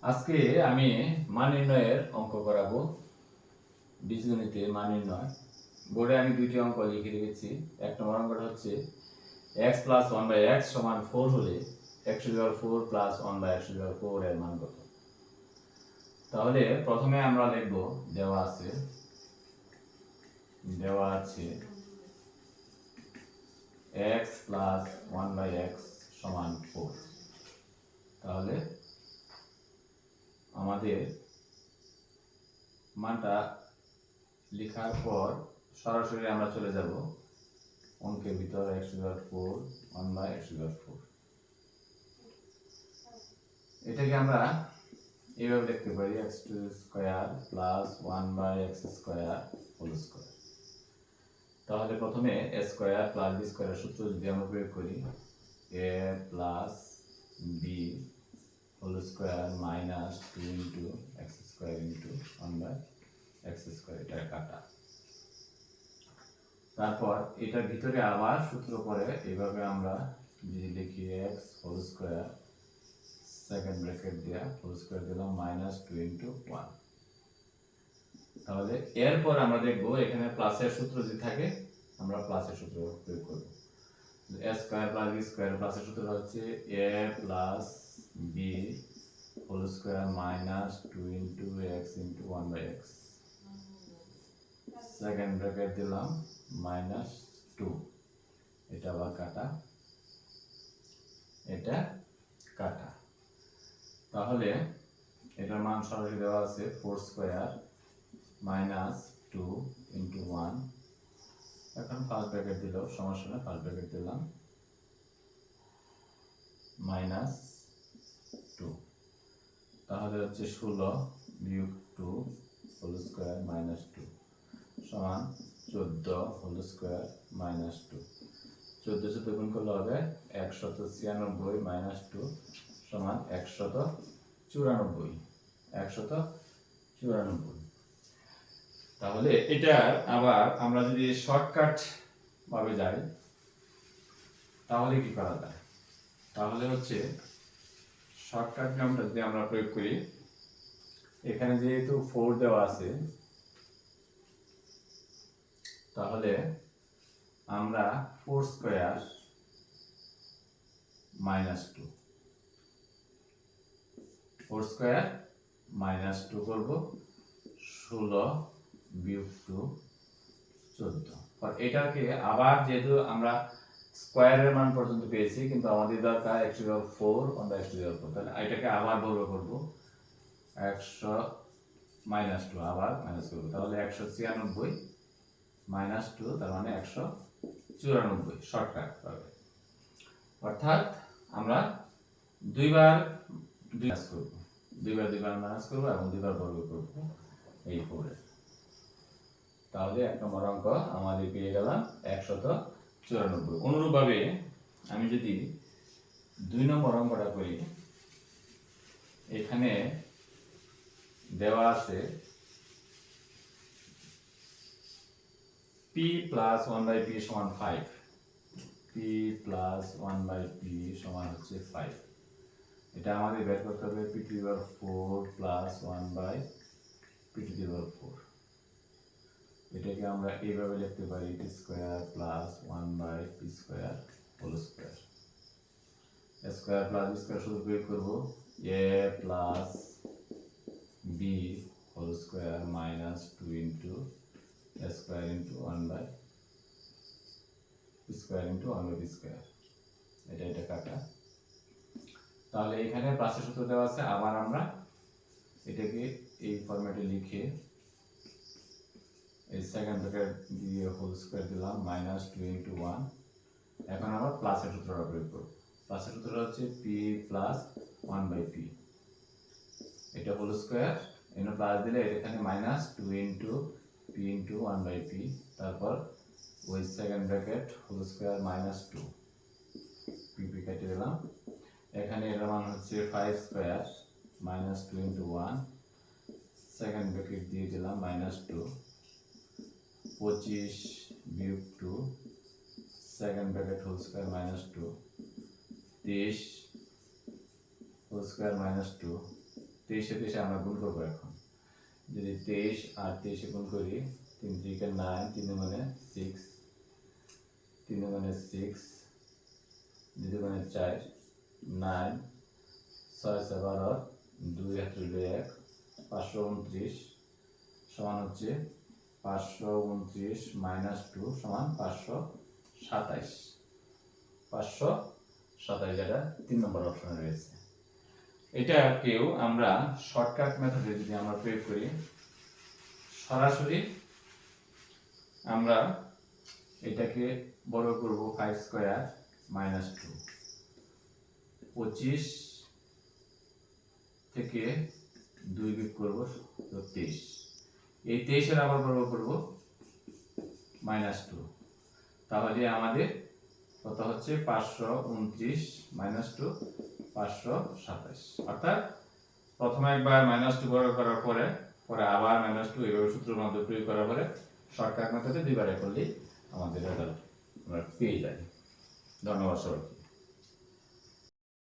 আজকে আমি মান নির্ণয়ের অঙ্ক করাবো। বীজগণিতে মান নির্ণয়। বোর্ডে আমি দুইটি অঙ্ক লিখে রেখেছি। এক নম্বর অঙ্কটা হচ্ছে x প্লাস 1/x সমান 4 হলে x⁴ প্লাস 1/x⁴ এর মান কত? তাহলে প্রথমে আমরা লিখব, দেওয়া আছে x প্লাস 1/x সমান 4। তাহলে আমাদের মানটা লেখার পর সরাসরি আমরা চলে যাব অঙ্কের ভিতর x⁴ 1/x⁴। এটাকে আমরা এইভাবে লিখতে পারি x² plus 1/x² whole square. তাহলে প্রথমে a স্কয়ার প্লাস b স্কয়ারের সূত্র যদি আমরা প্রয়োগ করি, a plus b whole square minus 2 into x² into 1/x², এটা কাটা। তারপর এটার ভিতরে আবার সূত্র পরে এইভাবে আমরা যদি লিখি x whole square second bracket দেয়া হোল স্কয়ার দিলাম মাইনাস 2 ইন্টু 1। তাহলে এরপর আমরা দেখব এখানে প্লাসের সূত্র যদি থাকে আমরা প্লাসের সূত্র প্রয়োগ করব। a square plus b square প্লাসের সূত্র হচ্ছে a plus b whole square minus 2 into x into 1/x second bracket দিলাম মাইনাস 2। এটা আবার কাটা, এটা কাটা। তাহলে এটার মান সরাসরি দেওয়া আছে 4 স্কয়ার মাইনাস 2 ইন্টু 1। এখন ফার্স্ট ব্র্যাকেট দিলেও সমস্যা না, ফার্স্ট ব্র্যাকেট দিলাম মাইনাস 2। তাহলে হচ্ছে 16 বিয়োগ 2 হোল স্কয়ার মাইনাস 2 সমান 14 হোল স্কয়ার মাইনাস 2। 14 সাথে গুণ করলে হবে 196 মাইনাস 2 সমান 194। 194। তাহলে এটা আবার আমরা যদি শর্টকাট ভাবে যাই তাহলে কি করা যায়? তাহলে হচ্ছে শর্টকাট নিয়মটা যদি আমরা প্রয়োগ করি, এখানে যেহেতু 4 দেওয়া আছে তাহলে আমরা 4 স্কয়ার মাইনাস 2 4 স্কয়ার মাইনাস 2 করব। 16 বিয়োগ 2 14। আর এটাকে আবার যেহেতু আমরা স্কয়ারের মান পর্যন্ত পেয়েছি কিন্তু আমাদের দরকার x⁴ 1/x⁴, তাহলে এটাকে আবার বর্গ করব 100 মাইনাস 2 আবার মাইনাস করব। তাহলে 196 মাইনাস 2 তার মানে 194 শর্টকাট পাবে। অর্থাৎ আমরা দুইবার মাইনাস করব, দুইবার মাইনাস করব এবং দুইবার বর্গ করব এই 4 এর। তাহলে এক নম্বর অঙ্ক আমাদের পেয়ে গেলাম 194। অনুরূপভাবে আমি যদি 2 নম্বর অঙ্কটা করি, এখানে দেওয়া আছে p প্লাস 1/p সমান 5। p প্লাস 1/p সমান হচ্ছে 5। এটা আমাদের বের করতে হবে p⁴ প্লাস 1/p⁴। এটাকে আমরা এইভাবে লিখতে পারি t square plus 1/p² whole square. a square plus b square শুধু প্রয়োগ করব, a plus b whole square minus 2 into a square into 1/p²। এটা কাটা। তাহলে এখানে প্লাসের সূত্র দেওয়া আছে, আবার আমরা এটাকে এই ফরম্যাটে লিখে এই সেকেন্ড ব্র্যাকেট দিয়ে হোল স্কয়ার দিলাম মাইনাস 2 ইন্টু 1। এখন আবার প্লাসের সূত্রটা প্রয়োগ করব। প্লাসের সূত্রটা হচ্ছে p প্লাস 1/p, এটা হোল স্কয়ার এখানে প্লাস দিলে এখানে minus 2 into p into 1/p, তারপর ওই second bracket whole square minus 2 p কেটে দিলাম। এখানে এর মান হচ্ছে 5 square minus 2 into 1 second bracket দিয়ে দিলাম মাইনাস 2। 25 বিয়োগ 2 second bracket whole square minus 2। 23 whole square minus 2 23 আমরা গুণ করবো এখন। যদি 23 আর 23 গুণ করি, 3 3 9, 3 মানে 6, 3 মানে 6, 2 মানে 4, 9, 6 12, 2 1 1, 529 সমান হচ্ছে 529 মাইনাস 2 সমান 527, 527 যেটা 3 নম্বর অপশনে রয়েছে। এটাকেও আমরা শর্টকাট মেথডে যদি আমরা প্রয়োগ করি, সরাসরি আমরা এটাকে বড় করব 5 স্কয়ার মাইনাস 2, 25 থেকে 2 বিয়োগ করব 23, এই 23 এর আবার বড় করব মাইনাস 2, তাহলে আমাদের কত হচ্ছে 529 মাইনাস 2 527। অর্থাৎ প্রথমে একবার মাইনাস 2 বড় করার পরে আবার মাইনাস 2 এইভাবে সূত্রের মধ্যে প্রয়োগ করার পরে শর্টকাট মেথডে দুইবার করলেই আমাদের রেজাল্ট আমরা পেয়ে যাই। ধন্যবাদ সবাইকে।